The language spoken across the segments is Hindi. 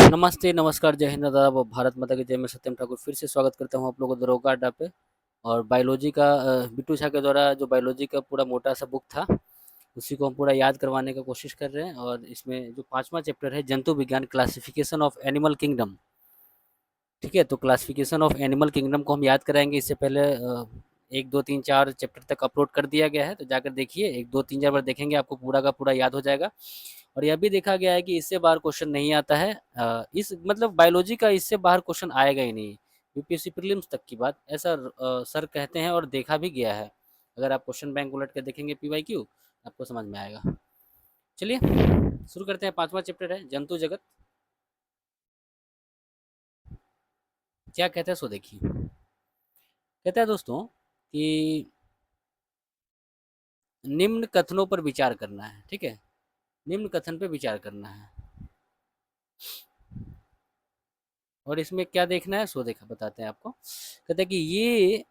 नमस्ते, नमस्कार, जय हिंद, आदाब, भारत माता की जय। मैं सत्यम ठाकुर फिर से स्वागत करता हूँ आप लोगों को दरोगा अड्डा पे। और बायोलॉजी का बिट्टू झा के द्वारा जो बायोलॉजी का पूरा मोटा सा बुक था, उसी को हम पूरा याद करवाने का कोशिश कर रहे हैं। और इसमें जो 5वां चैप्टर है, जंतु विज्ञान, क्लासिफिकेशन ऑफ एनिमल किंगडम। ठीक है, तो क्लासिफिकेशन ऑफ एनिमल किंगडम को हम याद कराएंगे। इससे पहले 1, 2, 3, 4 चैप्टर तक अपलोड कर दिया गया है, तो जाकर देखिए। 1, 2, 3, 4 बार देखेंगे, आपको पूरा का पूरा याद हो जाएगा। और यह भी देखा गया है कि इससे बाहर क्वेश्चन नहीं आता है। इस मतलब बायोलॉजी का इससे बाहर क्वेश्चन आएगा ही नहीं, यूपीएससी प्रीलिम्स तक की बात, ऐसा सर कहते हैं और देखा भी गया है। अगर आप क्वेश्चन बैंक उलट के देखेंगे पीवाईक्यू, आपको समझ में आएगा। चलिए शुरू करते हैं। 5वां चैप्टर है जंतु जगत। क्या कहता है सो देखिए। कहता है दोस्तों कि निम्न कथनों पर विचार करना है। ठीक है, निम्न कथन पर विचार करना है और इसमें क्या देखना है सो देखा बताते हैं आपको। कहते हैं कि ये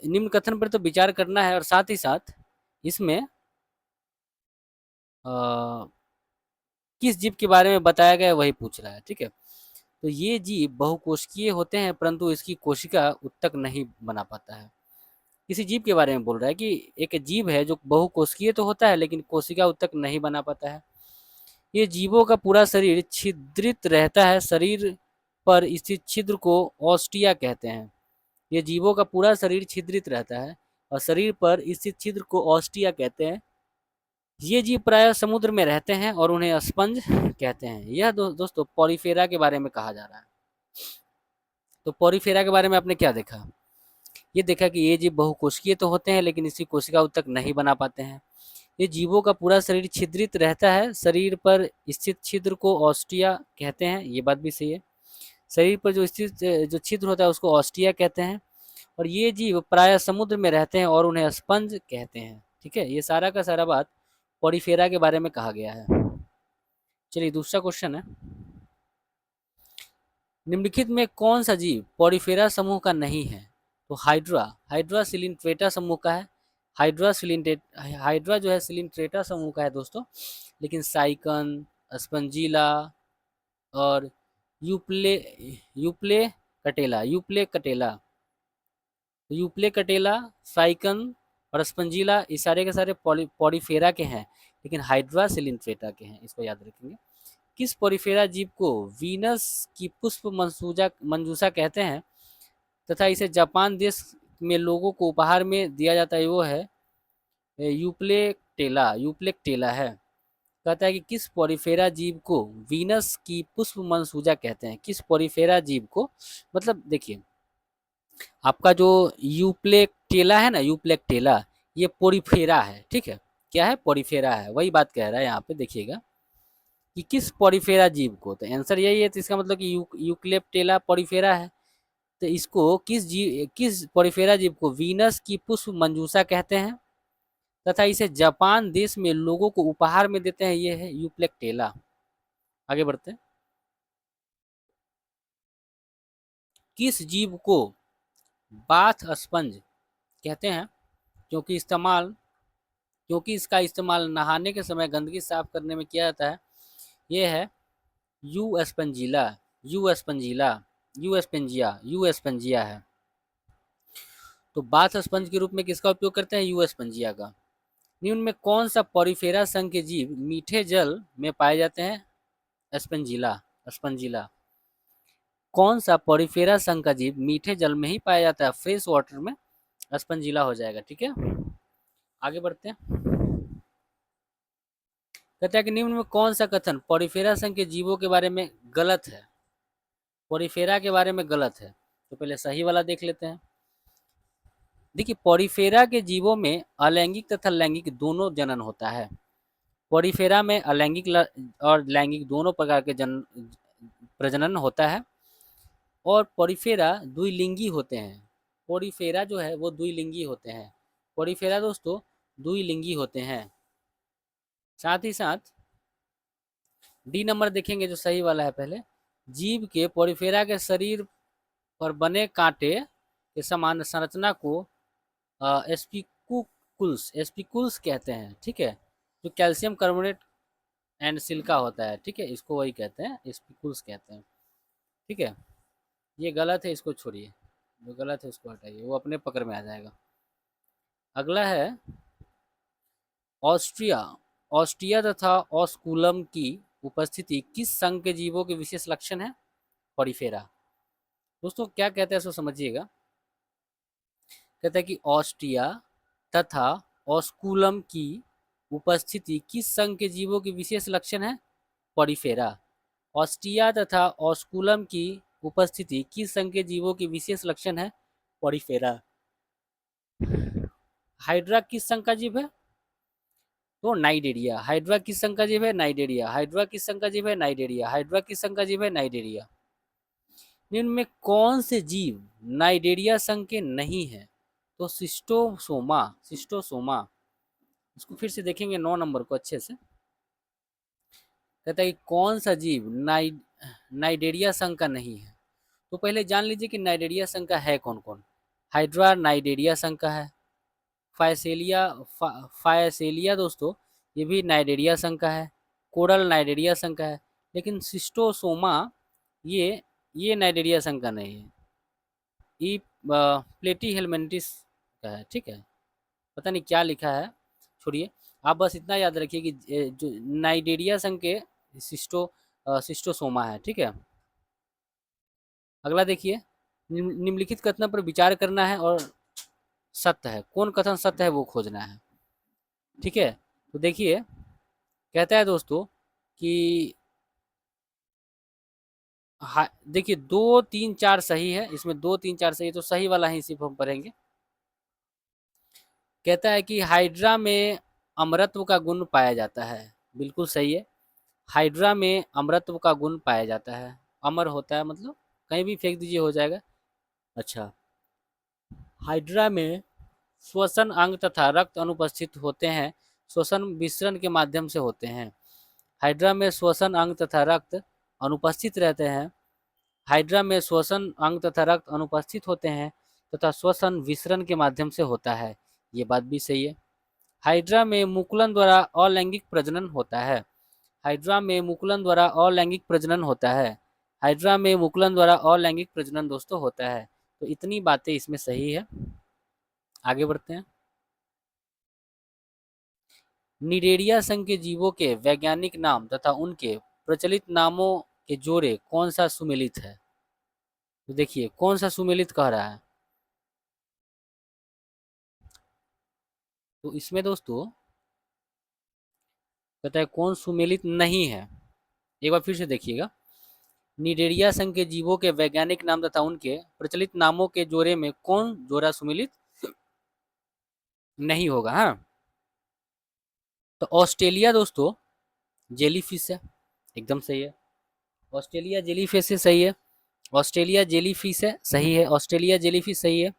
निम्न कथन पर तो विचार करना है और साथ ही साथ इसमें अ, किस जीव के बारे में बताया गया है वही पूछ रहा है। ठीक है, तो ये जीव बहुकोशिकीय होते हैं परंतु इसकी कोशिका उत्तक नहीं बना पाता है। किसी जीव के बारे में बोल रहा है कि एक जीव है जो बहुकोशिकीय तो होता है लेकिन कोशिका उत्तक नहीं बना पाता है। ये जीवों का पूरा शरीर छिद्रित रहता है। शरीर पर स्थित छिद्र को ऑस्टिया कहते हैं। ये जीवों का पूरा शरीर छिद्रित रहता है और शरीर पर स्थित छिद्र को ऑस्टिया कहते हैं। ये जीव प्रायः समुद्र में रहते हैं और उन्हें स्पंज कहते हैं। यह दोस्तों पॉलीफेरा के बारे में कहा जा रहा है। तो पॉलीफेरा के बारे में आपने क्या देखा? ये देखा कि ये जीव बहुकोशिकीय तो होते हैं लेकिन इसकी कोशिका तक नहीं बना पाते हैं। ये जीवों का पूरा शरीर छिद्रित रहता है। शरीर पर स्थित छिद्र को ऑस्टिया कहते हैं। ये बात भी सही है। शरीर पर जो स्थित जो छिद्र होता है उसको ऑस्टिया कहते हैं। और ये जीव प्रायः समुद्र में रहते हैं और उन्हें स्पंज कहते हैं। ठीक है, ये सारा का सारा बात पॉलीफेरा के बारे में कहा गया है। चलिए दूसरा क्वेश्चन है, निम्नलिखित में कौन सा जीव पॉलीफेरा समूह का नहीं है? तो हाइड्रा, हाइड्रा सिलिंट्रेटा समूह का है। हाइड्रा जो है सिलिंट्रेटा समूह का है दोस्तों। लेकिन साइकन, स्पंजीला और यूप्ले यूप्ले यूप्ले कटेला, साइकन और स्पंजीला, ये सारे के सारे पॉलीफेरा के हैं लेकिन हाइड्रा सिलिंट्रेटा के हैं। इसको याद रखेंगे। किस पॉलीफेरा जीव को वीनस की पुष्प मंजूषा कहते हैं तथा इसे जापान देश में लोगों को उपहार में दिया जाता है? वो है यूप्लेक्टेला है। कहता है कि किस पॉलीफेरा जीव को वीनस की पुष्प मंसूजा कहते हैं? किस पॉलीफेरा जीव को, मतलब देखिए, आपका जो यूप्लेक्टेला है ना, यूप्लेक्टेला, ये पोरीफेरा है। ठीक है, क्या है? पोरीफेरा है। वही बात कह रहा है यहाँ पे, देखिएगा कि किस पोरीफेरा जीव को। तो आंसर यही है, तो इसका मतलब कि यूक्लेप्टेला पोरीफेरा है। तो इसको किस पोरीफेरा जीव को वीनस की पुष्प मंजूषा कहते हैं तथा इसे जापान देश में लोगों को उपहार में देते हैं? ये है यूप्लेक्टेला। आगे बढ़ते हैं। किस जीव को बाथ स्पंज कहते हैं क्योंकि इसका इस्तेमाल नहाने के समय गंदगी साफ करने में किया जाता है? ये है यू स्पंजीला यू स्पंजीला यू स्पंजिया है। तो बाथ स्पंज के रूप में किसका उपयोग करते हैं? यू स्पंजिया का। निम्न में कौन सा पॉरीफेरा संघ के जीव मीठे जल में पाए जाते हैं? स्पंजिला स्पंजिला। कौन सा पॉरीफेरा संघ का जीव मीठे जल में ही पाया जाता है? फ्रेश वाटर में स्पंजिला हो जाएगा। ठीक है, आगे बढ़ते हैं। कहते हैं कि निम्न में कौन सा कथन पॉरीफेरा संघ के जीवों के बारे में गलत है? पॉरीफेरा के बारे में गलत है, तो पहले सही वाला देख लेते हैं। देखिए, पॉरीफेरा के जीवों में अलैंगिक तथा लैंगिक दोनों जनन होता है। पॉरीफेरा में अलैंगिक और लैंगिक दोनों प्रकार के प्रजनन होता है। और पॉरीफेरा द्विलिंगी होते हैं। पॉरीफेरा जो है वो द्विलिंगी होते हैं। पॉरीफेरा दोस्तों द्विलिंगी होते हैं। साथ ही साथ डी नंबर देखेंगे जो सही वाला है। पहले, जीव के पॉरीफेरा के शरीर पर बने कांटे के समान संरचना को एस्पिकुल्स कहते हैं। ठीक है, जो कैल्शियम कार्बोनेट एंड सिल्का होता है, ठीक है, इसको वही कहते हैं, स्पिकुल्स कहते हैं, ठीक है। ये गलत है, इसको छोड़िए, जो गलत है उसको हटाइए, वो अपने पकड़ में आ जाएगा। अगला है ऑस्ट्रिया। ऑस्ट्रिया तथा ऑस्कुलम की उपस्थिति किस संघ के जीवों के विशेष लक्षण है? पॉरीफेरा। दोस्तों क्या कहते हैं इसको समझिएगा। कहता है कि ऑस्ट्रिया तथा ऑस्कुलम की उपस्थिति किस संघ के जीवों के विशेष लक्षण है? पॉरीफेरा। ऑस्ट्रिया तथा ऑस्कुलम की उपस्थिति किस संघ के जीवों के विशेष लक्षण है? पॉरीफेरा। हाइड्रा किस संघ का जीव है? तो नाइडेरिया। हाइड्रा किस संघ का जीव है? नाइडेरिया। हाइड्रा किस संघ का जीव है? नाइडेरिया। हाइड्रा किस संघ का जीव है? नाइडेरिया। निम्न में कौन से जीव नाइडेरिया संघ के नहीं है? तो सिस्टोसोमा। सिस्टोसोमा। इसको फिर से देखेंगे 9 नंबर को अच्छे से। कहता है कि कौन सा जीव नाइडेरिया संघ का नहीं है। तो पहले जान लीजिए कि नाइडेरिया संघ का है कौन कौन। हाइड्रा नाइडेरिया संघ का है। फायसेलिया फायसेलिया दोस्तों ये भी नाइडेरिया संघ का है। कोरल नाइडेरिया संघ का है। लेकिन सिस्टोसोमा ये नाइडेरिया संघ का नहीं है। ई प्लेटी हेलमेंटिस का है, ठीक है। पता नहीं क्या लिखा है, छोड़िए। आप बस इतना याद रखिए कि जो नाइडेरिया संघ के सिस्टोसोमा है, ठीक है। अगला देखिए, निम्नलिखित कथनों पर विचार करना है और सत्य है, कौन कथन सत्य है वो खोजना है, ठीक है। तो देखिए कहता है दोस्तों कि देखिए 2 3 4 सही है, इसमें 2 3 4 सही है, तो सही वाला ही सिर्फ हम पढ़ेंगे। कहता है कि हाइड्रा में अमरत्व का गुण पाया जाता है। बिल्कुल सही है। हाइड्रा में अमरत्व का गुण पाया जाता है। अमर होता है मतलब कहीं भी फेंक दीजिए हो जाएगा। अच्छा, हाइड्रा में श्वसन अंग तथा रक्त अनुपस्थित होते हैं। श्वसन विसरण के माध्यम से होते हैं। हाइड्रा में श्वसन अंग तथा रक्त अनुपस्थित रहते हैं। हाइड्रा में श्वसन अंग तथा रक्त अनुपस्थित होते हैं तथा श्वसन विसरण के माध्यम से होता है। ये बात भी सही है। हाइड्रा में मुकुलन द्वारा अलैंगिक प्रजनन होता है। हाइड्रा में मुकुलन द्वारा अलैंगिक प्रजनन होता है। हाइड्रा में मुकुलन द्वारा अलैंगिक प्रजनन दोस्तों होता है। तो इतनी बातें इसमें सही है। आगे बढ़ते हैं। निडेरिया संघ के जीवों के वैज्ञानिक नाम तथा उनके प्रचलित नामों के जोड़े कौन सा सुमेलित है? तो देखिए कौन सा सुमेलित कह रहा है। तो इसमें दोस्तों कहता है कौन सुमेलित नहीं है। एक बार फिर से देखिएगा। निडेरिया संघ के जीवों के वैज्ञानिक नाम तथा उनके प्रचलित नामों के जोड़े में कौन जोड़ा सुमेलित नहीं होगा? हाँ, तो ऑस्ट्रेलिया दोस्तों जेलीफिश है, एकदम सही है। ऑस्ट्रेलिया जेलीफिश से सही है। ऑस्ट्रेलिया जेलीफिश है, सही है। ऑस्ट्रेलिया जेलीफिश सही है।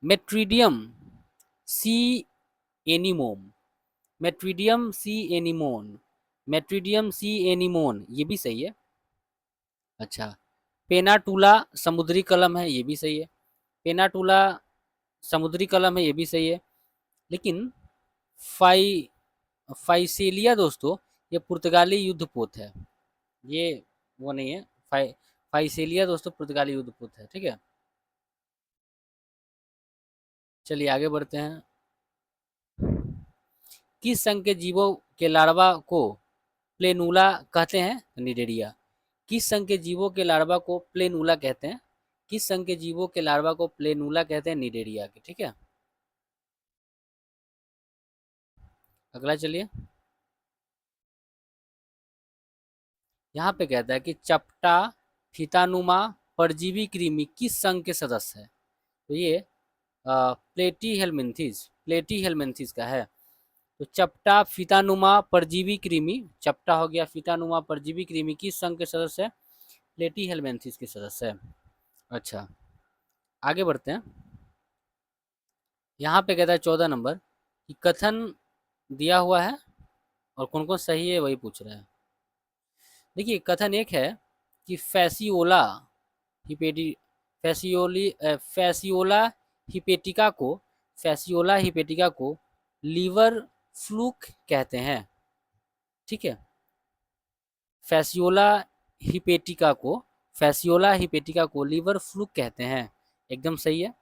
मेट्रीडियम सी एनिमोम। मेट्रीडियम सी एनिमोन। मेट्रीडियम सी एनिमोन ये भी सही है। अच्छा, पेनाटूला समुद्री कलम है, ये भी सही है। पेनाटूला समुद्री कलम है, ये भी सही है। लेकिन फाई फाइसेलिया दोस्तों ये पुर्तगाली युद्धपोत है, ये वो नहीं है। फाइसेलिया दोस्तों पुर्तगाली युद्धपोत है, ठीक है। चलिए आगे बढ़ते हैं। किस संघ के जीवों के लार्वा को प्लेनूला कहते हैं? निडेरिया। किस संघ के जीवों के लार्वा को प्लेनूला कहते हैं? किस संघ के जीवों के लार्वा को प्लेनूला कहते हैं? निडेरिया के, ठीक है। अगला चलिए, यहाँ पे कहता है कि चपटा फीतानुमा परजीवी कृमि किस संघ के सदस्य है? तो ये प्लेटी हेलमिन्थिस, प्लेटी हेलमिन्थिस का है। तो चपटा फीतानुमा परजीवी कृमि, चपटा हो गया, फीतानुमा परजीवी कृमि किस संघ के सदस्य है? प्लेटी हेलमिन्थिस के सदस्य है। अच्छा, आगे बढ़ते हैं। यहाँ पे कहता है 14 नंबर कि कथन दिया हुआ है और कौन कौन सही है वही पूछ रहे हैं। देखिए कथन एक है कि फैसियोला हिपेटी फैसियोला हिपेटिका को फैसियोला हिपेटिका को लीवर फ्लूक कहते हैं। ठीक है। फैसियोला हिपेटिका को फैसियोला हिपेटिका को लीवर फ्लूक कहते हैं, एकदम सही है।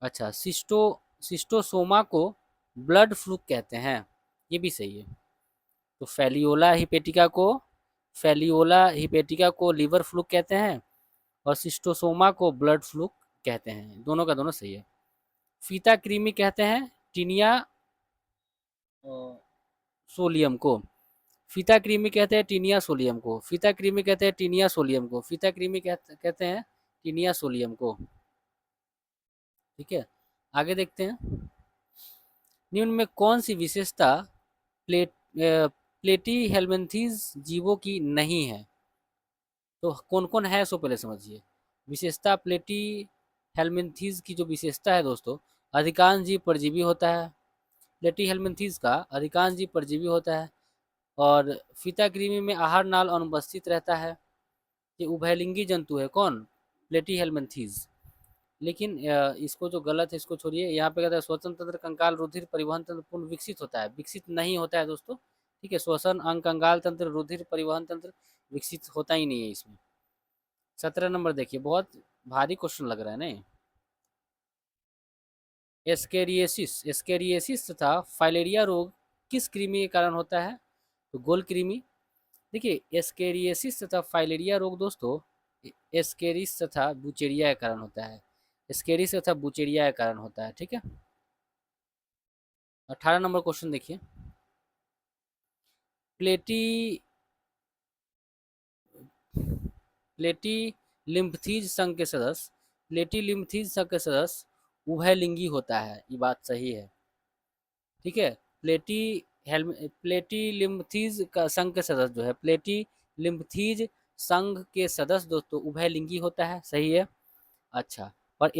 अच्छा, सिस्टोसोमा को ब्लड फ्लूक कहते हैं, ये भी सही है। तो फैलियोला हिपेटिका को लीवर फ्लूक कहते हैं और सिस्टोसोमा को ब्लड फ्लूक कहते हैं, दोनों का दोनों सही है। फीता कृमि कहते हैं टीनिया सोलियम को। फीता कृमि कहते हैं टीनिया सोलियम को। फीता कृमि कहते हैं टीनिया सोलियम को। फीता कृमि कहते हैं टीनिया सोलियम को। ठीक है, आगे देखते हैं। निम्न में कौन सी विशेषता प्लेटी हेलमिंथीज जीवों की नहीं है? तो कौन कौन है सो पहले समझिए। विशेषता प्लेटी हेलमिंथीज की जो विशेषता है दोस्तों, अधिकांश जीव परजीवी होता है। प्लेटी हेलमिंथीज का अधिकांश जीव परजीवी होता है और फीता कृमि में आहार नाल अनुपस्थित रहता है। ये उभयलिंगी जंतु है, कौन? प्लेटी हेलमिंथीज। लेकिन इसको जो गलत है इसको छोड़िए, यहाँ पे कहता है श्वसन तंत्र, कंकाल, रुधिर परिवहन तंत्र पूर्ण विकसित होता है, विकसित नहीं होता है दोस्तों। ठीक है, श्वसन अंग, कंकाल तंत्र, रुधिर परिवहन तंत्र विकसित होता ही नहीं है इसमें। 17 नंबर देखिए, बहुत भारी क्वेश्चन लग रहा है नहीं। एस्केरिएसिस तथा फाइलेरिया रोग किस कृमि के कारण होता है? तो गोल कृमि। देखिए, एस्केरिएसिस तथा फाइलेरिया रोग दोस्तों एस्केरिस तथा बुचेरिया के कारण होता है। एस्केरिस तथा बुचेरिया के कारण होता है। ठीक है, 18 नंबर क्वेश्चन देखिए। प्लेटी प्लेटी लिम्फथीज संघ के सदस्य उभयलिंगी होता है, ये बात सही है। ठीक है, प्लेटी लिम्फथीज का संघ के सदस्य जो है, प्लेटी लिम्फथीज संघ के सदस्य दोस्तों उभयलिंगी होता है, सही है। अच्छा, और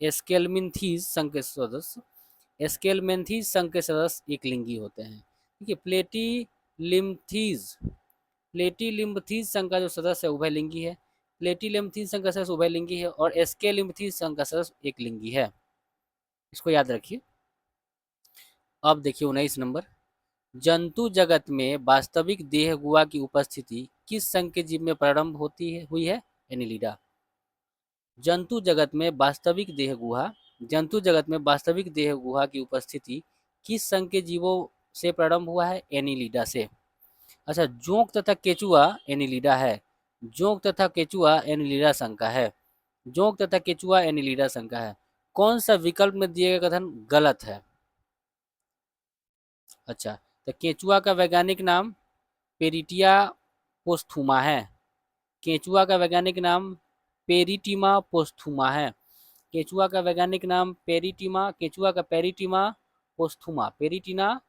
एस्केलमिन्थीज संघ के सदस्य एस्केलमेंथीज संघ के सदस्य एक लिंगी होते हैं। ठीक है, प्लेटी लिम्फथीज संघ का जो सदस्य है उभयलिंगी है। प्लेटी लिम्फथीज संघ का सदस्य उभयलिंगी है और एस्केलिम्फथीज संघ का सदस्य एक लिंगी है, इसको याद रखिए। अब देखिए 19 नंबर, जंतु जगत में वास्तविक देह गुहा की उपस्थिति किस संघ के जीव में प्रारंभ हुई है? एनिलिडा। जंतु जगत में वास्तविक देह गुहा की उपस्थिति किस संघ के जीवों से प्रारंभ हुआ है? एनिलिडा से। अच्छा, जोंक तथा केचुआ एनिलिडा है। जोंक तथा केचुआ एनिलिडा संघ का है। जोंक तथा केचुआ एनिलिडा संघ का है। कौन सा विकल्प में दिए गए कथन गलत है? अच्छा, तो केचुआ का वैज्ञानिक नाम पेरिटिया पोस्थुमा है। केचुआ का वैज्ञानिक नाम पेरिटिमा पोस्थुमा है। केचुआ का वैज्ञानिक नाम केचुआ का पेरिटिमा पोस्थुमा, फेरिटिना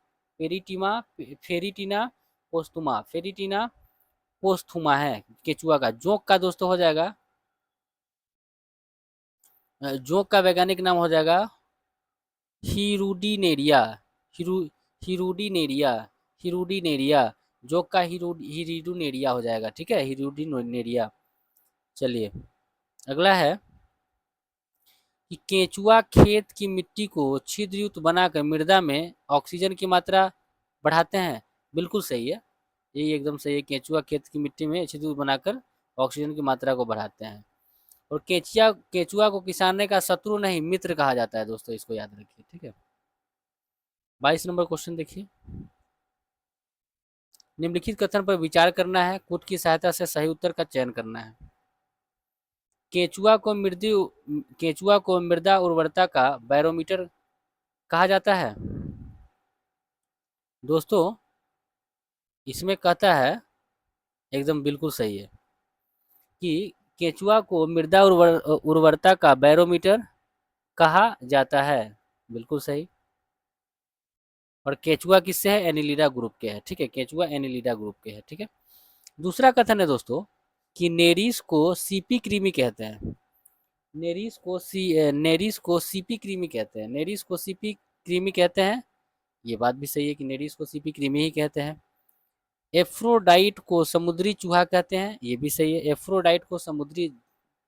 पोस्थुमा है केचुआ का। जोंक का दोस्तों हो जाएगा, जोंक का वैज्ञानिक नाम हो जाएगा हिरुडिनेरिया। हिरु हिरुडिनेरिया हिरुडिनेरिया जोंक का हिरुडिनेरिया हो जाएगा। ठीक है, हिरुडिनेरिया। चलिए, अगला है कि केंचुआ खेत की मिट्टी को छिद्रयुक्त बनाकर मृदा में ऑक्सीजन की मात्रा बढ़ाते हैं, बिल्कुल सही है, ये एकदम सही है। केंचुआ खेत की मिट्टी में छिद्रयुक्त बनाकर ऑक्सीजन की मात्रा को बढ़ाते हैं। और केंचुआ को किसाने का शत्रु नहीं मित्र कहा जाता है दोस्तों, इसको याद रखिए। ठीक है, 22 नंबर क्वेश्चन देखिए। निम्नलिखित कथन पर विचार करना है, कूट की सहायता से सही उत्तर का चयन करना है। केंचुआ को मृदा उर्वरता का बैरोमीटर कहा जाता है। दोस्तों, इसमें कहता है, एकदम बिल्कुल सही है, कि केंचुआ को मृदा उर्वरता का बैरोमीटर कहा जाता है, बिल्कुल सही। और केंचुआ किससे है? एनिलिडा ग्रुप के है। ठीक है, केंचुआ एनिलिडा ग्रुप के है। ठीक है, दूसरा कथन है दोस्तों कि नेरिस को सीपी कृमि कहते हैं। नेरिस को सीपी कृमि कहते हैं। नेरिस को सीपी कृमि कहते हैं, ये बात भी सही है कि नेरिस को सीपी कृमि ही कहते हैं। एफ्रोडाइट को समुद्री चूहा कहते हैं, ये भी सही है, एफ्रोडाइट को समुद्री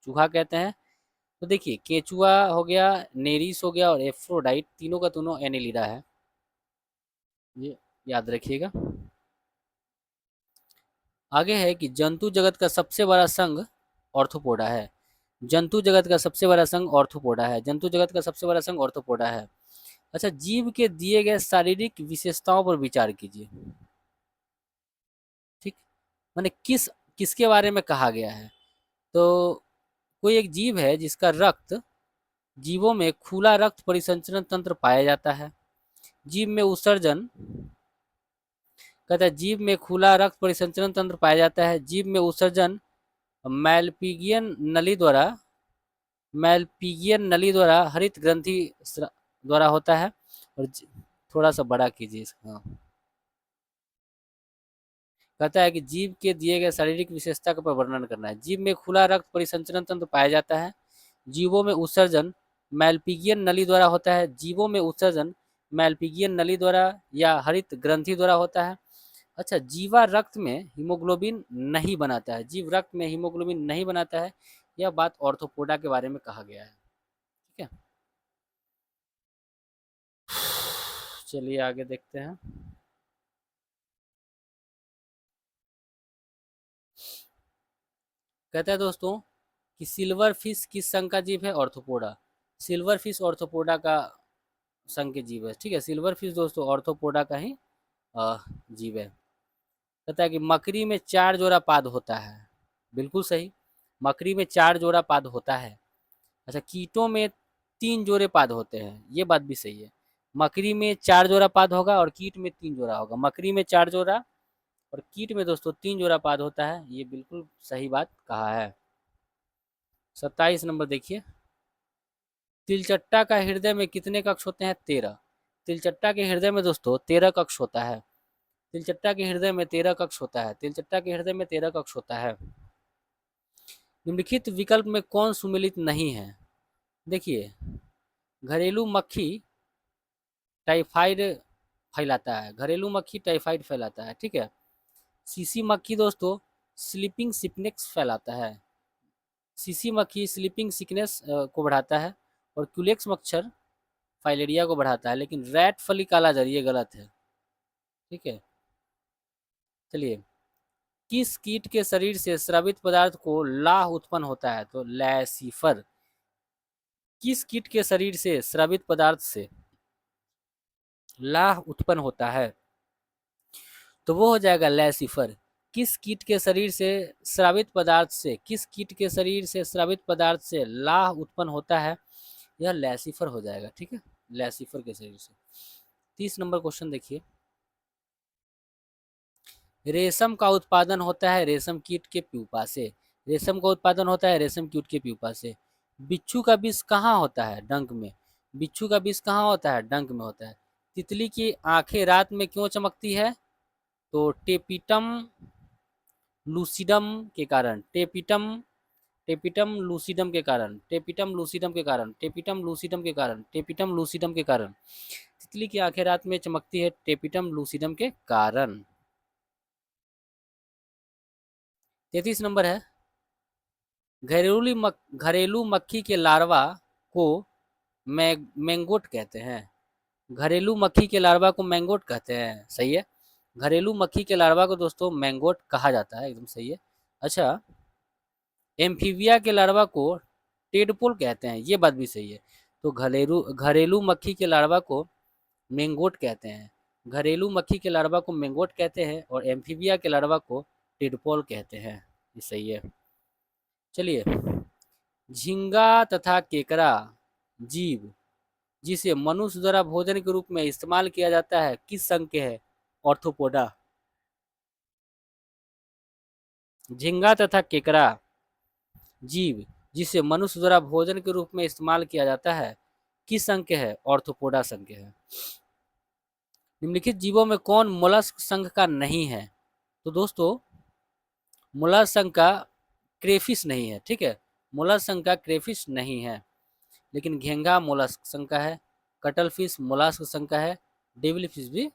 चूहा कहते हैं। तो देखिए, केंचुआ हो गया, नेरिस हो गया और एफ्रोडाइट, तीनों का तीनों एनिलिडा है, ये याद रखिएगा। आगे है कि जंतु जगत का सबसे बड़ा संघ ऑर्थोपोडा है। जंतु जगत का सबसे बड़ा संघ ऑर्थोपोडा है। जंतु जगत का सबसे बड़ा संघ ऑर्थोपोडा है। अच्छा, जीव के दिए गए शारीरिक विशेषताओं पर विचार कीजिए। ठीक, माने किसके बारे में कहा गया है। तो कोई एक जीव है जिसका रक्त, जीवों में खुला रक्त परिसंचरण तंत्र पाया जाता है। जीव में उत्सर्जन, कहता है जीव में खुला रक्त परिसंचरण तंत्र पाया जाता है। जीव में उत्सर्जन मैलपीगियन नली द्वारा हरित ग्रंथि द्वारा होता है। और थोड़ा सा बड़ा कीजिए इसको। हाँ, कहता है कि जीव के दिए गए शारीरिक विशेषता का वर्णन करना है। जीव में खुला रक्त परिसंचरण तंत्र पाया जाता है। जीवों में उत्सर्जन मैलपीगियन नली द्वारा होता है। जीवों में उत्सर्जन मैलपीगियन नली द्वारा या हरित ग्रंथि द्वारा होता है। अच्छा, जीवा रक्त में हीमोग्लोबिन नहीं बनाता है। जीव रक्त में हीमोग्लोबिन नहीं बनाता है। यह बात ऑर्थोपोडा के बारे में कहा गया है। ठीक है, चलिए आगे देखते हैं। कहता है दोस्तों कि सिल्वर फिश किस संघ का जीव है। ऑर्थोपोडा। सिल्वर फिश ऑर्थोपोडा का संघ के जीव है। ठीक है, सिल्वर फिश दोस्तों ऑर्थोपोडा का ही जीव है। कहता है कि मकड़ी में 4 जोड़ा पाद होता है। बिल्कुल सही, मकड़ी में 4 जोड़ा पाद होता है। अच्छा, कीटों में 3 जोड़े पाद होते हैं। ये बात भी सही है, मकड़ी में 4 जोड़ा पाद होगा और कीट में 3 जोड़ा होगा। मकड़ी में 4 जोड़ा और कीट में दोस्तों 3 जोड़ा पाद होता है। ये बिल्कुल सही बात कहा है। 27 नंबर देखिए। तिलचट्टा का हृदय में कितने कक्ष होते हैं। 13। तिलचट्टा के हृदय में दोस्तों 13 कक्ष होता है। तिलचट्टा के हृदय में 13 कक्ष होता है। तिलचट्टा के हृदय में 13 कक्ष होता है। निम्नलिखित विकल्प में कौन सुमेलित नहीं है। देखिए, घरेलू मक्खी टाइफाइड फैलाता है। घरेलू मक्खी टाइफाइड फैलाता है। ठीक है, सीसी मक्खी दोस्तों स्लीपिंग सिकनेस फैलाता है। सीसी मक्खी स्लीपिंग सिकनेस को बढ़ाता है। और क्यूलेक्स मच्छर फाइलेरिया को बढ़ाता है। लेकिन रैट फली कालाजार ये गलत है। ठीक है, चलिए, किस कीट के शरीर से स्रावित पदार्थ को लाह उत्पन्न होता है। तो लैसीफर। किस कीट के शरीर से स्रावित पदार्थ से लाह उत्पन्न होता है। तो वो हो जाएगा लैसीफर। किस कीट के शरीर से स्रावित पदार्थ से, किस कीट के शरीर से स्रावित पदार्थ से लाह उत्पन्न होता है। यह लैसीफर हो जाएगा। ठीक है, लैसीफर के शरीर से। 30 नंबर क्वेश्चन देखिए। रेशम का उत्पादन होता है रेशम कीट के प्यूपा से। रेशम का उत्पादन होता है रेशम कीट के प्यूपा से। बिच्छू का विष कहाँ होता है। डंक में। बिच्छू का विष कहाँ होता है। डंक में होता है। तितली की आंखें रात में क्यों चमकती है। तो टेपिटम लूसिडम के कारण। टेपिटम लूसिडम के कारण। टेपिटम लूसिडम के कारण। टेपिटम लूसिडम के कारण। टेपिटम लूसिडम के कारण। तितली की आंखें रात में चमकती है टेपिटम लूसिडम के कारण। 33 नंबर है। घरेलू मक्खी के लार्वा को मैंगोट कहते हैं। घरेलू मक्खी के लार्वा को मैंगोट कहते हैं। सही है, घरेलू मक्खी के लार्वा को दोस्तों मैंगोट कहा जाता है। एकदम सही है। अच्छा, एम्फीबिया के लार्वा को टेडपोल कहते हैं। ये बात भी सही है। तो घरेलू मक्खी के लार्वा को मैंगोट कहते हैं। घरेलू मक्खी के लार्वा को मैंगोट कहते हैं और एम्फीबिया के लार्वा को टेडपोल कहते हैं। ये सही है। चलिए, झींगा तथा केकड़ा जीव जिसे मनुष्य द्वारा भोजन के रूप में इस्तेमाल किया जाता है किस संघ के है। ऑर्थोपोडा। झींगा तथा केकड़ा जीव जिसे मनुष्य द्वारा भोजन के रूप में इस्तेमाल किया जाता है किस संघ के है। ऑर्थोपोडा संघ के है। निम्नलिखित जीवों में कौन मोलस्क संघ का नहीं है। तो दोस्तों मोलस्क संघ का क्रेफिश नहीं है। ठीक है, मोलस्क संघ का क्रेफिश नहीं है। लेकिन घेंगा मोलस्क संघ का है। कटल फिश मोलस्क संघ का है। डेविल फिश भी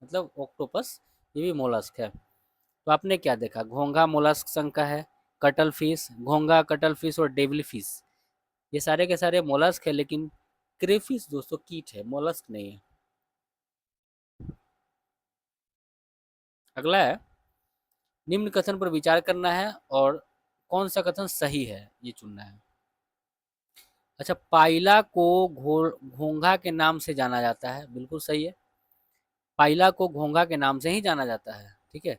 मतलब ऑक्टोपस ये भी मोलस्क है। तो आपने क्या देखा, घोंघा मोलस्क संघ का है। कटल फिश, घोंघा, कटल फिश और डेविल फिश ये सारे के सारे मोलस्क है। लेकिन क्रेफिश दोस्तों कीट है, मोलस्क नहीं है। अगला है निम्न कथन पर विचार करना है और कौन सा कथन सही है ये चुनना है। अच्छा, पाइला को घोंघा के नाम से जाना जाता है, बिल्कुल सही है। पाइला को घोंघा के नाम से ही जाना जाता है, ठीक है।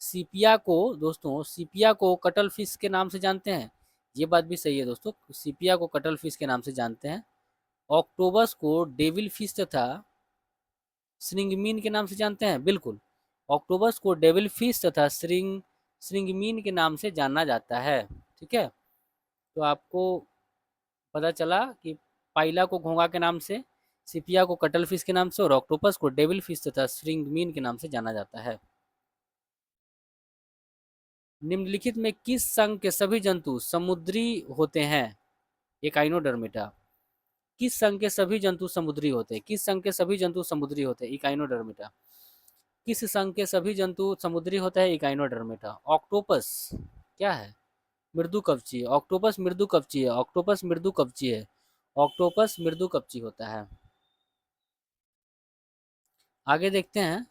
सीपिया को दोस्तों, सीपिया को कटल फिश के नाम से जानते हैं, ये बात भी सही है दोस्तों, सीपिया को कटल फिश के नाम से जानते हैं। ऑक्टोबस को डेविल फिश तथा श्रिंगमीन के नाम से जानते हैं, बिल्कुल। ऑक्टोबस को डेविल फिश तथा श्रिंगमीन के नाम से जाना जाता है, ठीक है। तो आपको पता चला कि पाइला को घोंघा के नाम से, सिपिया को कटल फिश के नाम से और ऑक्टोपस को डेविल फिश तथा श्रिंगमीन के नाम से जाना जाता है। निम्नलिखित में किस संघ के सभी जंतु समुद्री होते हैं? एकाइनोडर्मेटा। किस संघ के सभी जंतु समुद्री होते हैं? किस संघ के सभी जंतु समुद्री होते हैं? इकाइनोडर्मेटा। किस संघ के सभी जंतु समुद्री होता है? इकाइनोडर्मेटा। ऑक्टोपस क्या है? मृदु कवची। ऑक्टोपस मृदु कवची है, ऑक्टोपस मृदु कवची है, ऑक्टोपस मृदु कवची होता है। आगे देखते हैं,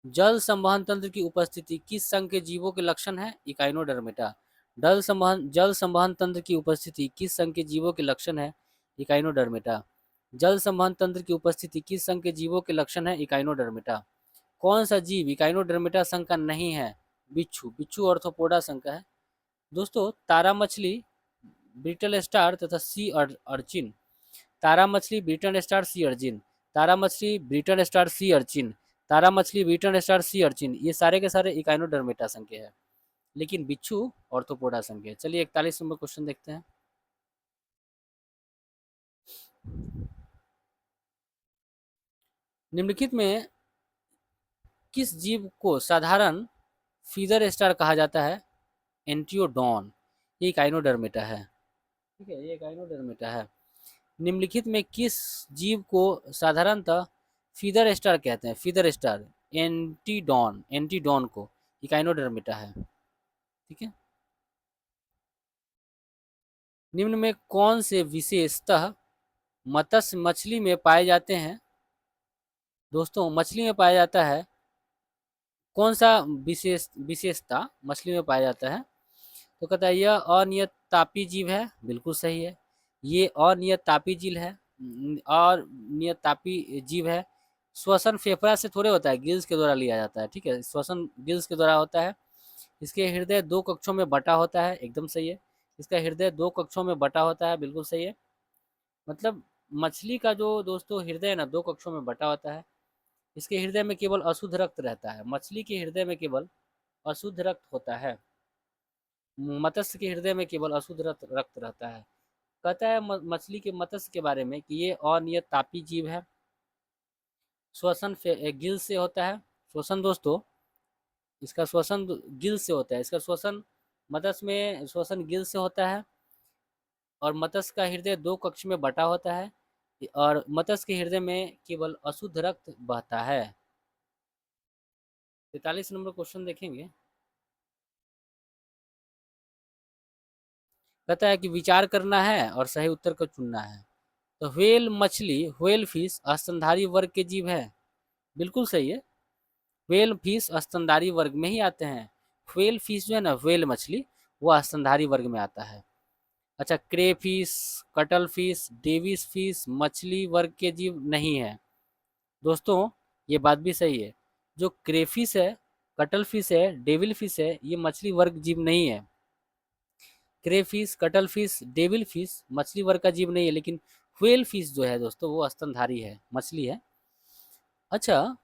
जल संवहन तंत्र की उपस्थिति किस संघ के जीवों के लक्षण है? इकाइनोडर्मेटा। जल संवहन तंत्र की उपस्थिति किस संघ के जीवों के लक्षण है? इकाइनोडर्मेटा। जल संवहन तंत्र की उपस्थिति किस संघ के जीवों के लक्षण है? इकाइनोडर्मेटा। कौन सा जीव इकाइनोडर्मेटा संघ का नहीं है? बिच्छू। बिच्छू ऑर्थोपोडा संघ का है। दोस्तों, तारा मछली, ब्रिटल स्टार तथा सी अर्चिन। तारा मछली, ब्रिटन स्टार, सी अर्चिन। तारा मछली, ब्रिटन स्टार, सी अर्चिन। तारा मछली, ब्रिटन स्टार, सी अर्चिन, ये सारे के सारे इकाइनोडर्मेटा संघ के हैं, लेकिन बिच्छू ऑर्थोपोडा संघ के। चलिए 41 नंबर क्वेश्चन देखते हैं। निम्नलिखित में किस जीव को साधारण फीदर स्टार कहा जाता है? एंटियोडॉन। ये इकाइनोडर्मेटा है, ठीक है, ये इकाइनोडर्मेटा है। निम्नलिखित में किस जीव को साधारणतः फीदर स्टार कहते हैं? Feather star, Antedon. एंटीडॉन को इकाइनोडर्मेटा है, ठीक है। निम्न में कौन से विशेषतः मत्स्य मछली में पाए जाते हैं? दोस्तों, मछली में पाया जाता है, कौन सा विशेषता मछली में पाया जाता है? तो कहता है यह अनियत तापी जीव है, बिल्कुल सही है। ये अनियत तापी जीव है, और नियत तापी जीव है। श्वसन फेफड़ा से थोड़े होता है, गिल्स के द्वारा लिया जाता है, ठीक है, श्वसन गिल्स के द्वारा होता है। इसके हृदय 2 कक्षों में बटा होता है, एकदम सही है। इसका हृदय 2 कक्षों में बटा होता है, बिल्कुल सही है। मतलब मछली का जो दोस्तों हृदय है ना, 2 कक्षों में बटा होता है। इसके हृदय में केवल अशुद्ध रक्त रहता है, मछली के हृदय में केवल अशुद्ध रक्त होता है, मत्स्य के हृदय में केवल अशुद्ध रक्त रहता है। कहता है मछली के मत्स्य के बारे में कि ये अनियत तापी जीव है, श्वसन गिल से होता है। श्वसन दोस्तों, इसका श्वसन गिल से होता है, इसका श्वसन मत्स्य में श्वसन गिल से होता है, और मत्स्य का हृदय 2 कक्ष में बटा होता है, और मत्स्य के हृदय में केवल अशुद्ध रक्त बहता है। 43 नंबर क्वेश्चन देखेंगे। कहता है कि विचार करना है और सही उत्तर को चुनना है। तो व्हेल मछली, व्हेल फिश स्तनधारी वर्ग के जीव है, बिल्कुल सही है। व्हेल फिश स्तनधारी वर्ग में ही आते हैं। व्हेल फिश जो है ना, व्हेल मछली, वो स्तनधारी वर्ग में आता है। अच्छा, crayfish, cuttlefish, devilfish मछली वर्ग के जीव नहीं है। दोस्तों, ये बात भी सही है, जो क्रेफिश है, कटल फिश है, डेविल फिश है, ये मछली वर्ग जीव नहीं है। Crayfish, cuttle fish, devil fish मछली वर्ग का जीव नहीं है, लेकिन व्हेल फिश जो है दोस्तों, वो स्तनधारी है, मछली है। अच्छा,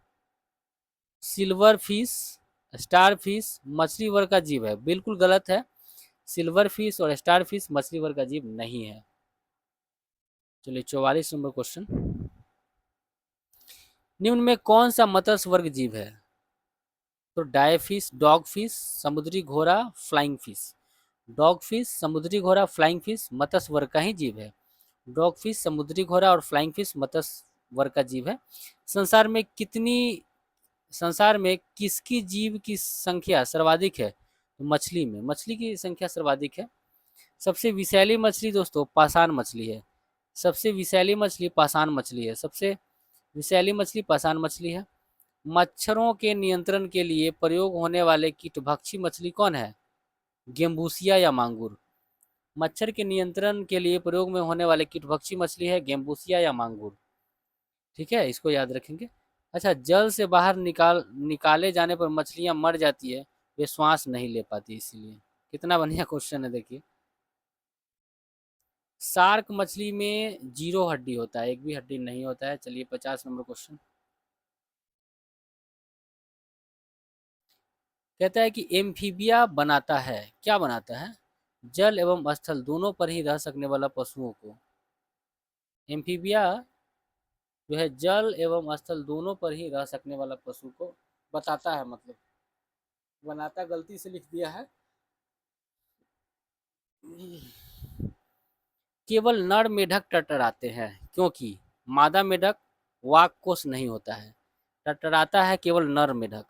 सिल्वर फिश, स्टार फिश मछली वर्ग का जीव है, बिल्कुल गलत है। सिल्वर फिश और स्टार फिश मछली वर्ग का जीव नहीं है। चलिए 44 नंबर क्वेश्चन। निम्न में कौन सा मत्स्य वर्ग जीव है? तो डायफिश, डॉग फिश, समुद्री घोड़ा, फ्लाइंग फिश। डॉग फिश, समुद्री घोड़ा, फ्लाइंग फिश मत्स्य वर्ग का ही जीव है। डॉग फिश, समुद्री घोड़ा और फ्लाइंग फिश मत्स्य वर्ग का जीव है। संसार में संसार में किसकी जीव की संख्या सर्वाधिक है? तो मछली में, मछली की संख्या सर्वाधिक है। सबसे विषैली मछली दोस्तों पाषाण मछली है। सबसे विषैली मछली पाषाण मछली है, सबसे विषैली मछली पाषाण मछली है। मच्छरों के नियंत्रण के लिए प्रयोग होने वाले कीटभक्षी मछली कौन है? गेम्बूसिया या मांगुर? मच्छर के नियंत्रण के लिए प्रयोग में होने वाले कीटभक्षी मछली है गेम्बूसिया या मांगुर। ठीक है, इसको याद रखेंगे। अच्छा, जल से बाहर निकाले जाने पर मछलियां मर जाती है, वे श्वास नहीं ले पाती इसीलिए। कितना बढ़िया क्वेश्चन है, देखिए। शार्क मछली में 0 हड्डी होता है, एक भी हड्डी नहीं होता है। चलिए 50 नंबर क्वेश्चन। कहता है कि एम्फीबिया बनाता है, क्या बनाता है? जल एवं स्थल दोनों पर ही रह सकने वाला पशुओं को। एम्फीबिया जो है जल एवं स्थल दोनों पर ही रह सकने वाला पशु को बताता है, मतलब बनाता गलती से लिख दिया है। केवल नर मेढक टरटराते हैं क्योंकि मादा मेढक वाक कोष नहीं होता है। टरटराता है केवल नर मेढक।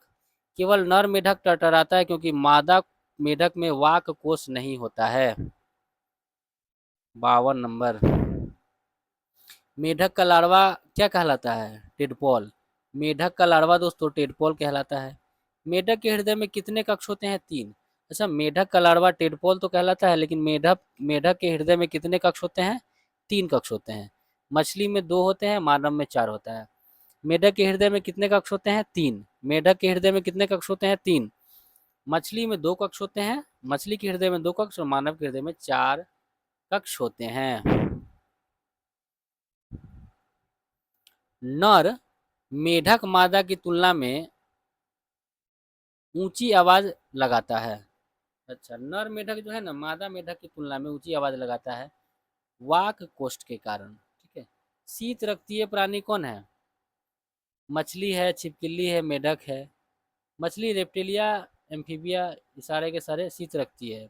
केवल नर मेढक टरटराता है क्योंकि मादा मेढक में वाक कोष नहीं होता है। 52 नंबर। मेढक का लार्वा क्या कहलाता है? टेडपोल। मेढक का लार्वा दोस्तों टेडपोल कहलाता है। मेढक के हृदय में कितने कक्ष होते हैं? 3। अच्छा, मेढक का लार्वा टेडपोल तो कहलाता है, लेकिन मेढक मेढक के हृदय में कितने कक्ष होते हैं? 3 कक्ष होते हैं। मछली में 2 होते हैं, मानव में 4 होता है। मेढक के हृदय में कितने कक्ष होते हैं? 3। मेढक के हृदय में कितने कक्ष होते हैं? 3। मछली में 2 कक्ष होते हैं, मछली के हृदय में 2 कक्ष और मानव के हृदय में 4 कक्ष होते हैं। नर मेढक मादा की तुलना में ऊंची आवाज लगाता है। अच्छा, नर मेढक जो है ना मादा मेढक की तुलना में ऊंची आवाज लगाता है वाक कोष्ठ के कारण। ठीक है। शीत रक्तीय प्राणी कौन है? मछली है, छिपकली है, मेढक है। मछली रेप्टिलिया, एम्फीबिया, सारे के सारे शीत रक्तीय है।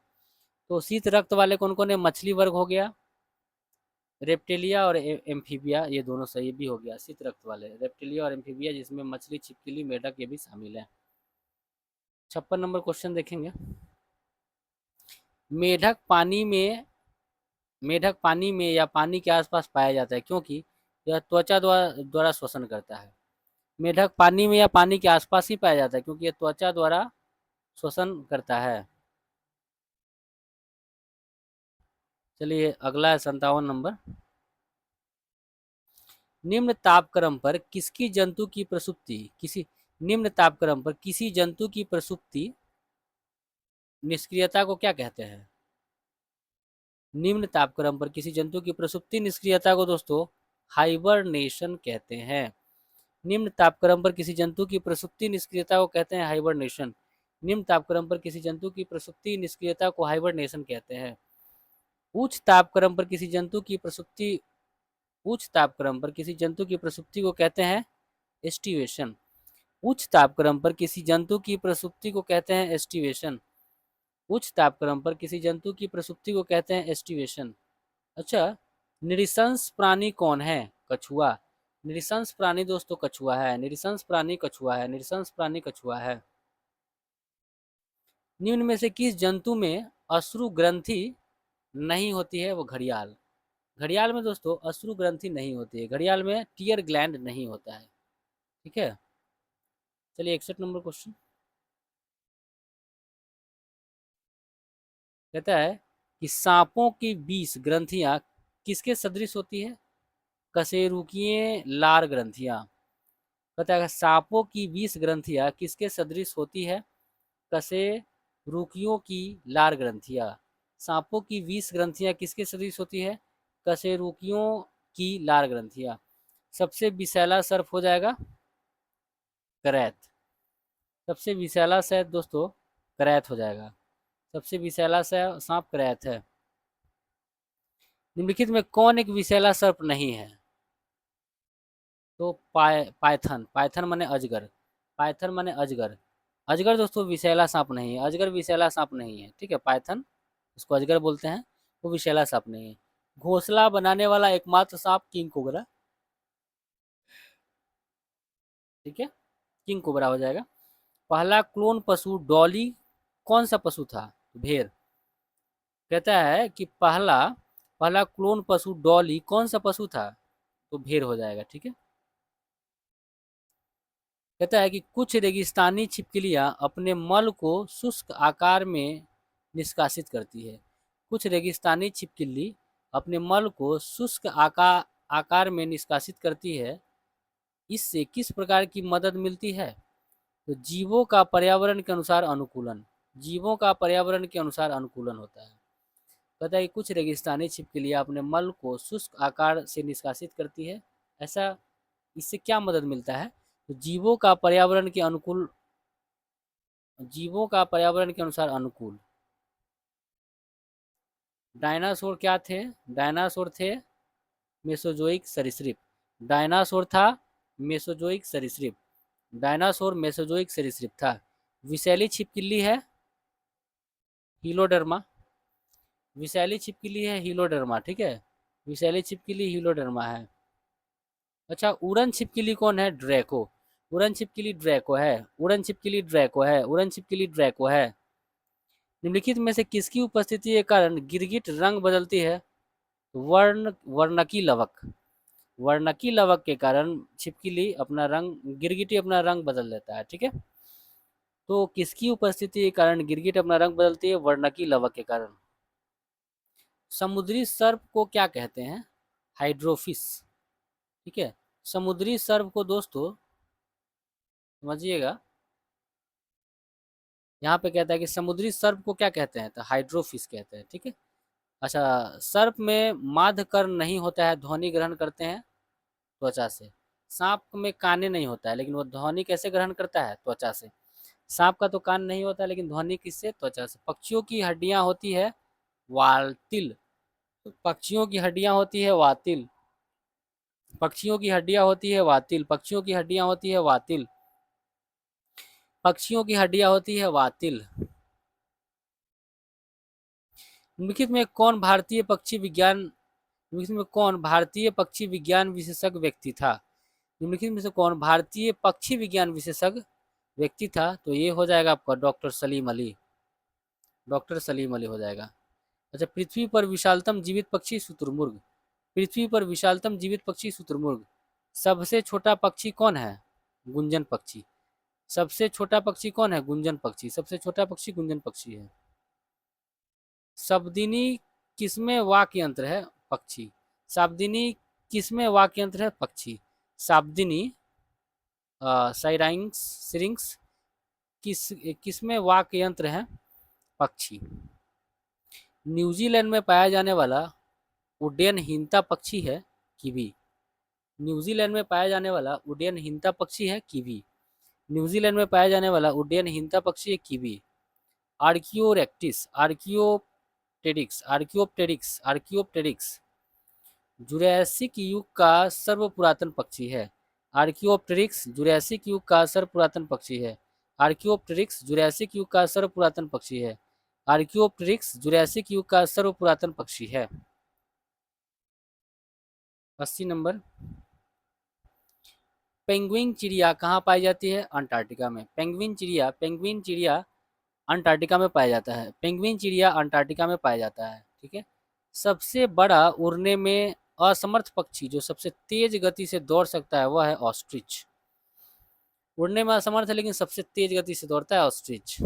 तो शीत रक्त वाले कौन कौन है? मछली वर्ग हो गया, रेप्टिलिया और एम्फीबिया, ये दोनों सही भी हो गया। शीत रक्त वाले रेप्टिलिया और एम्फीबिया, जिसमें मछली, छिपकली, मेढक ये भी शामिल है। 56 नंबर क्वेश्चन देखेंगे। मेढक पानी में मेढक पानी में या पानी के आसपास पाया जाता है क्योंकि यह त्वचा द्वारा श्वसन करता है। मेढक पानी में या पानी के आसपास ही पाया जाता है क्योंकि यह त्वचा द्वारा श्वसन करता है। चलिए अगला है 57 नंबर। निम्न तापक्रम पर किसकी जंतु की प्रसुप्ति किसी निम्न तापक्रम पर किसी जंतु की प्रसुप्ति निष्क्रियता को क्या कहते हैं? निम्न तापक्रम पर किसी जंतु की प्रसुप्ति निष्क्रियता को दोस्तों हाइबरनेशन कहते हैं। निम्न तापक्रम पर किसी जंतु की प्रसुप्ति निष्क्रियता को कहते हैं हाइबरनेशन। निम्न तापक्रम पर किसी जंतु की प्रसुप्ति निष्क्रियता को हाइबरनेशन कहते हैं। उच्च तापक्रम पर किसी जंतु की प्रसुप्ति उच्च तापक्रम पर किसी जंतु की प्रसुप्ति को कहते हैं एस्टिवेशन। उच्च तापक्रम पर किसी जंतु की प्रसुप्ति को कहते हैं एस्टिवेशन। उच्च तापक्रम पर किसी जंतु की प्रसुप्ति को कहते हैं एस्टिवेशन। अच्छा, निरिशंस प्राणी कौन है? कछुआ। निरिशंस प्राणी दोस्तों कछुआ है। निरिशंस प्राणी कछुआ है। निरिशंस प्राणी कछुआ है। निम्न में से किस जंतु में अश्रु ग्रंथि नहीं होती है? वो घड़ियाल। घड़ियाल में दोस्तों अश्रु ग्रंथि नहीं होती है। घड़ियाल में टीयर ग्लैंड नहीं होता है। ठीक है। चलिए 61 नंबर क्वेश्चन। कहता है कि सांपों की 20 ग्रंथियां किसके सदृश होती है? कशेरुकीय लार ग्रंथियां। कहता है सांपों की 20 ग्रंथियां किसके सदृश होती है? कशेरुकियों की लार ग्रंथियां। सांपों की 20 ग्रंथियां किसके सदृश होती है? कशेरुकियों की लार ग्रंथियां। सबसे विषैला सर्प हो जाएगा करैत। सबसे विषैला सर्प दोस्तों करैत हो जाएगा। सबसे विषैला सांप करैत है। निम्नलिखित में कौन एक विषैला सर्प नहीं है? तो पाइथन। पाइथन माने अजगर। पाइथन माने अजगर। अजगर दोस्तों विषैला सांप नहीं है। अजगर विषैला सांप नहीं है। ठीक है, पाइथन उसको अजगर बोलते हैं, वो विषैला सांप नहीं है। घोंसला बनाने वाला एकमात्र सांप किंग कोबरा। ठीक है, किंग कोबरा हो जाएगा। पहला क्लोन पशु डॉली कौन सा पशु था? भेड़। कहता है कि पहला पहला क्लोन पशु डॉली कौन सा पशु था? तो भेड़ हो जाएगा। ठीक है। कहता है कि कुछ रेगिस्तानी छिपकलियां अपने मल को शुष्क आकार में निष्कासित करती है। कुछ रेगिस्तानी छिपकली अपने मल को शुष्क आकार में निष्कासित करती है। इससे किस प्रकार की मदद मिलती है? तो जीवों का पर्यावरण के अनुसार अनुकूलन। जीवों का पर्यावरण के अनुसार अनुकूलन होता है। कहता है कि कुछ रेगिस्तानी छिपकलियां अपने मल को शुष्क आकार से निष्कासित करती है। ऐसा इससे क्या मदद मिलता है? तो जीवों का पर्यावरण के अनुकूल, जीवों का पर्यावरण के अनुसार अनुकूल। डायनासोर क्या थे? डायनासोर थे मेसोजोइक सरीसृप। डायनासोर था मेसोजोइक सरीसृप। डायनासोर मेसोजोइक सरीसृप था। विषैली छिपकली है हीलोडर्मा। विषैली छिपकली है हीलोडर्मा, ठीक है। विषैली छिपकली हीलोडर्मा है। अच्छा, उड़न छिपकली कौन है? ड्रैको। उड़न छिपकली ड्रैको है। उड़न छिपकली ड्रैको है। उड़न छिपकली ड्रैको है। निम्नलिखित में से किसकी उपस्थिति के कारण गिरगिट रंग बदलती है? वर्णकी लवक। वर्णकी लवक के कारण छिपकली अपना रंग, गिरगिटी अपना रंग बदल लेता है, ठीक है। तो किसकी उपस्थिति के कारण गिरगिट अपना रंग बदलती है? वर्णकी लवक के कारण। समुद्री सर्प को क्या कहते हैं? हाइड्रोफिश, ठीक है। समुद्री सर्प को दोस्तों समझिएगा, यहाँ पे कहता है कि समुद्री सर्प को क्या कहते हैं? तो हाइड्रोफिश कहते हैं, ठीक है। अच्छा, सर्प में माध कर्ण नहीं होता है, ध्वनि ग्रहण करते हैं त्वचा से। सांप में काने नहीं होता है, लेकिन वो ध्वनि कैसे ग्रहण करता है? त्वचा से। सांप का तो कान नहीं होता, लेकिन ध्वनि किससे? त्वचा से। पक्षियों की हड्डियां होती है वातिल। पक्षियों की हड्डियां होती है वातिल। पक्षियों की हड्डियां होती है वातिल। पक्षियों की हड्डियां होती है वातिल। पक्षियों की हड्डियां होती है वातिल। निम्नलिखित में कौन भारतीय पक्षी विज्ञान निम्नलिखित में कौन भारतीय पक्षी विज्ञान विशेषज्ञ व्यक्ति था? निम्नलिखित में से कौन भारतीय पक्षी विज्ञान विशेषज्ञ व्यक्ति था? तो ये हो जाएगा आपका डॉक्टर सलीम अली। डॉक्टर सलीम अली हो जाएगा। अच्छा, पृथ्वी पर विशालतम जीवित पक्षी शुतुरमुर्ग। पृथ्वी पर विशालतम जीवित पक्षी शुतुरमुर्ग। सबसे छोटा पक्षी कौन है? गुंजन पक्षी। सबसे छोटा पक्षी कौन है? गुंजन पक्षी। सबसे छोटा पक्षी गुंजन पक्षी है। शब्दिनी किसमें वाक्य यंत्र है? पक्षी। शाब्दिनी किसमें वाक्य यंत्र है? पक्षी। शाब्दिनी साइराइंग्स सिरिंग्स किसमें वाक्य यंत्र है? पक्षी। न्यूजीलैंड में पाया जाने वाला उड्डयनहीनता पक्षी है कीवी। न्यूजीलैंड में पाया जाने वाला उड्डयनहीनता पक्षी है कीवी। न्यूजीलैंड में पाया जाने वाला उड्डयनहीनता पक्षी है कीवी। आर्कियोरेक्टिस आर्कियोप्टेरिक्स आर्कियोप्टेरिक्स आर्कियोप्टेरिक्स जुरैसिक युग का सर्व पुरातन पक्षी है। आर्कियोप्टेरिक्स जुरैसिक युग का सर्व पुरातन पक्षी है। आर्कियोप्टेरिक्स जुरैसिक युग का सर्व पुरातन पक्षी है। आर्कियोप्टेरिक्स जुरैसिक युग का सर्व पुरातन पक्षी है। 80 नंबर। पेंगुइन चिड़िया कहाँ पाई जाती है? अंटार्कटिका में। पेंगुइन चिड़िया अंटार्कटिका में पाया जाता है। पेंगुइन चिड़िया अंटार्कटिका में पाया जाता है, ठीक है। सबसे बड़ा उड़ने में असमर्थ पक्षी जो सबसे तेज गति से दौड़ सकता है वह है ऑस्ट्रिच। उड़ने में असमर्थ है लेकिन सबसे तेज गति से दौड़ता है ऑस्ट्रिच।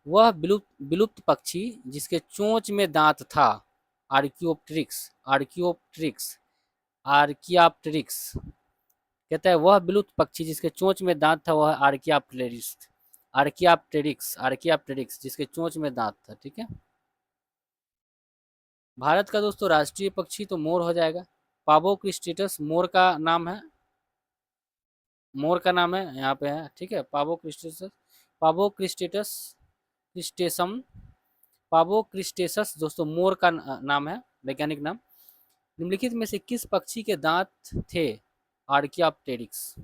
वह विलुप्त पक्षी जिसके चोंच में दांत था आर्कियोप्टेरिक्स आर्कियोप्टेरिक्स आर्कियाप्टेरिक्स। कहता है वह विलुप्त पक्षी जिसके चोंच में दांत था वह आर्कियाप्टेरिक्स आर्कियाप्टेरिक्स आर्कियाप्टेरिक्स जिसके चोंच में दांत था, ठीक है। भारत का दोस्तों राष्ट्रीय पक्षी तो मोर हो जाएगा। पाबो क्रिस्टेटस मोर का नाम है। मोर का नाम है, यहाँ पे है, ठीक है। पाबो क्रिस्टेटस पाबो क्रिस्टेटस क्रिस्टेसम पाबो क्रिस्टेसस दोस्तों मोर का नाम है, वैज्ञानिक नाम। निम्नलिखित में से किस पक्षी के दांत थे? आर्कियाप्टेरिक्स।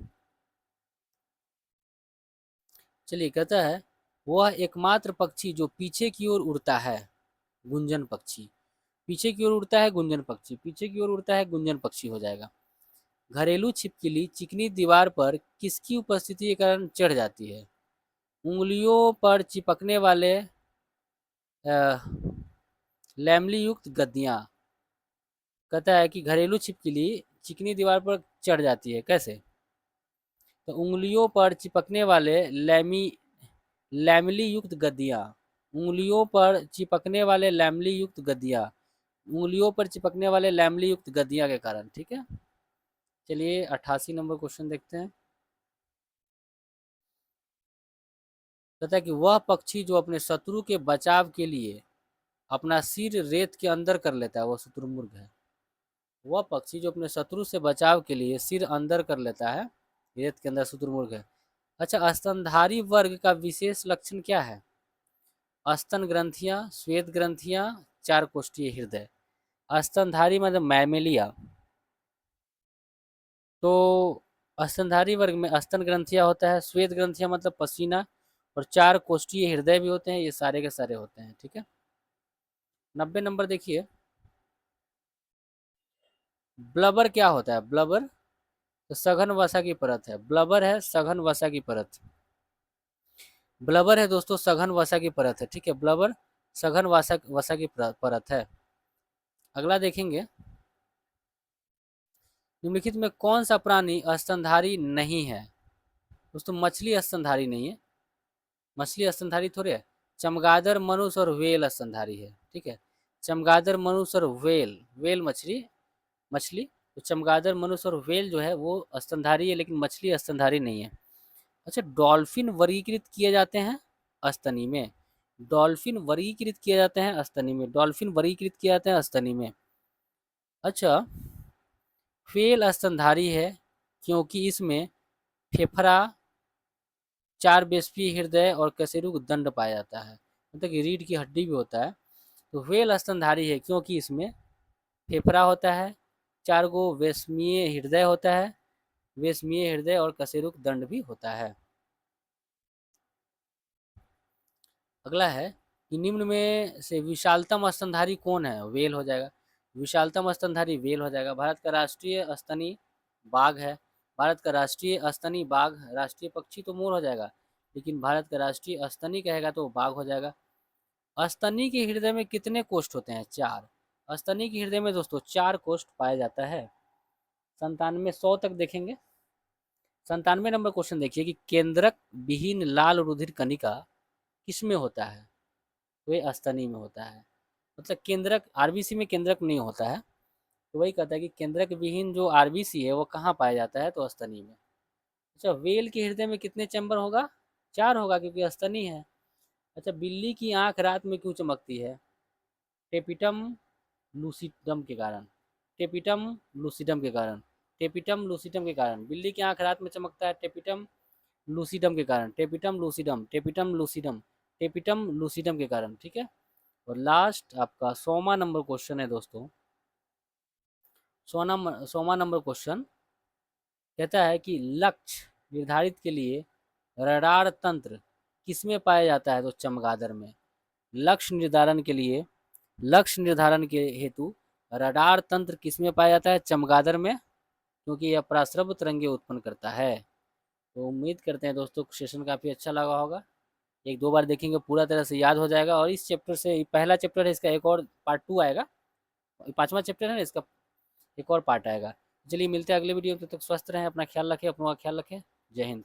चलिए, कहता है वह एकमात्र पक्षी जो पीछे की ओर उड़ता है गुंजन पक्षी। पीछे की ओर उड़ता है गुंजन पक्षी। पीछे की ओर उड़ता है गुंजन पक्षी हो जाएगा। घरेलू छिपकली चिकनी दीवार पर किसकी उपस्थिति के कारण चढ़ जाती है? उंगलियों पर चिपकने वाले लैमली युक्त गद्दियां। कहता है कि घरेलू छिपकली चिकनी दीवार पर चढ़ जाती है, कैसे? तो उंगलियों पर चिपकने वाले लैमली युक्त गद्दियाँ, उंगलियों पर चिपकने वाले लैमली युक्त गद्दियाँ, उंगलियों पर चिपकने वाले लैमली युक्त गद्दियाँ के कारण। ठीक है, चलिए 88 नंबर क्वेश्चन देखते हैं। कहता है कि वह पक्षी जो अपने शत्रु के बचाव के लिए अपना सिर रेत के अंदर कर लेता है, वो शुतुरमुर्ग है। वह पक्षी जो अपने शत्रु से बचाव के लिए सिर अंदर कर लेता है रेत के अंदर, शुतुरमुर्ग है। अच्छा, स्तनधारी वर्ग का विशेष लक्षण क्या है? स्तन ग्रंथियां, श्वेत ग्रंथियां, चार कोष्ठीय हृदय। स्तनधारी मतलब मैमेलिया। तो स्तनधारी वर्ग में स्तन ग्रंथियां होता है, श्वेत ग्रंथियां मतलब पसीना, और चार कोष्ठीय हृदय भी होते हैं। ये सारे के सारे होते हैं। ठीक है, 90 नंबर देखिए। ब्लबर क्या होता है? ब्लबर तो सघन वसा की परत है। ब्लबर है सघन वसा की परत। ब्लबर है दोस्तों सघन वसा की परत है। ठीक है, ब्लबर सघन वसा वसा की परत है। अगला देखेंगे, निम्नलिखित में कौन सा प्राणी स्तनधारी नहीं है? दोस्तों मछली स्तनधारी नहीं है। मछली स्तनधारी थोड़ी है। चमगादड़, मनुष्य और व्हेल स्तनधारी है। ठीक है, चमगादड़, मनुष्य और व्हेल, व्हेल मछली, मछली तो चमगादड़, मनुष्य और व्हेल जो है वो स्तनधारी है, लेकिन मछली स्तनधारी नहीं है। अच्छा, डॉल्फिन वर्गीकृत किए जाते हैं स्तनी में। डॉल्फिन वर्गीकृत किए जाते हैं स्तनी में। डॉल्फिन वर्गीकृत किए जाते हैं स्तनी में। अच्छा, व्हेल स्तनधारी है क्योंकि इसमें फेफड़ा, चार बेस्पीय हृदय और कशेरुक दंड पाया जाता है, मतलब कि रीढ़ की हड्डी भी होता है। तो व्हेल स्तनधारी है क्योंकि इसमें फेफड़ा होता है, चार गो वेस्मीय हृदय होता है, वेस्मीय हृदय और कशेरुक दंड भी होता है। अगला है कि निम्न में से विशालतम स्तनधारी कौन है? व्हेल हो जाएगा। विशालतम स्तनधारी व्हेल हो जाएगा। भारत का राष्ट्रीय स्तनी बाघ है। भारत का राष्ट्रीय स्तनी बाघ, राष्ट्रीय पक्षी तो मोर हो जाएगा, लेकिन भारत का राष्ट्रीय स्तनी कहेगा तो बाघ हो जाएगा। स्तनी के हृदय में कितने कोष्ठ होते हैं? चार। स्तनी के हृदय में दोस्तों चार कोष्ठ पाया जाता है। 97 100 तक देखेंगे। 97 नंबर क्वेश्चन देखिए कि केंद्रक विहीन लाल रुधिर कणिका किसमें होता है? वे स्तनी में होता है। मतलब केंद्रक, आरबीसी में केंद्रक नहीं होता है, तो वही कहता है कि केंद्रक विहीन जो आरबीसी है वो कहाँ पाया जाता है? तो स्तनी में। अच्छा, वेल के हृदय में कितने चैम्बर होगा? चार होगा क्योंकि स्तनी है। अच्छा, बिल्ली की आंख रात में क्यों चमकती है? टेपिटम लूसिडम के कारण। टेपिटम लूसिडम के कारण। टेपिटम लूसिडम के कारण बिल्ली की आंख रात में चमकता है, टेपिटम लूसिडम के कारण। Tapetum lucidum, tapetum lucidum, tapetum lucidum के कारण। ठीक है, और लास्ट आपका 100वां नंबर क्वेश्चन है दोस्तों। 100वां नंबर क्वेश्चन कहता है कि लक्ष्य निर्धारित के लिए रडार तंत्र किसमें पाया जाता है? तो चमगादड़ में। लक्ष्य निर्धारण के लिए, लक्ष्य निर्धारण के हेतु रडार तंत्र किसमें पाया जाता है? चमगादड़ में, क्योंकि यह पराश्रव तरंगे उत्पन्न करता है। तो उम्मीद करते हैं दोस्तों सेशन काफ़ी अच्छा लगा होगा। एक दो बार देखेंगे पूरा तरह से याद हो जाएगा। और इस चैप्टर से, पहला चैप्टर है इसका, एक और पार्ट 2 आएगा। 5वां चैप्टर है ना इसका, एक और पार्ट आएगा। चलिए मिलते हैं अगले वीडियो में। तब तक स्वस्थ रहें, अपना ख्याल रखें, अपना ख्याल रखें। जय हिंद।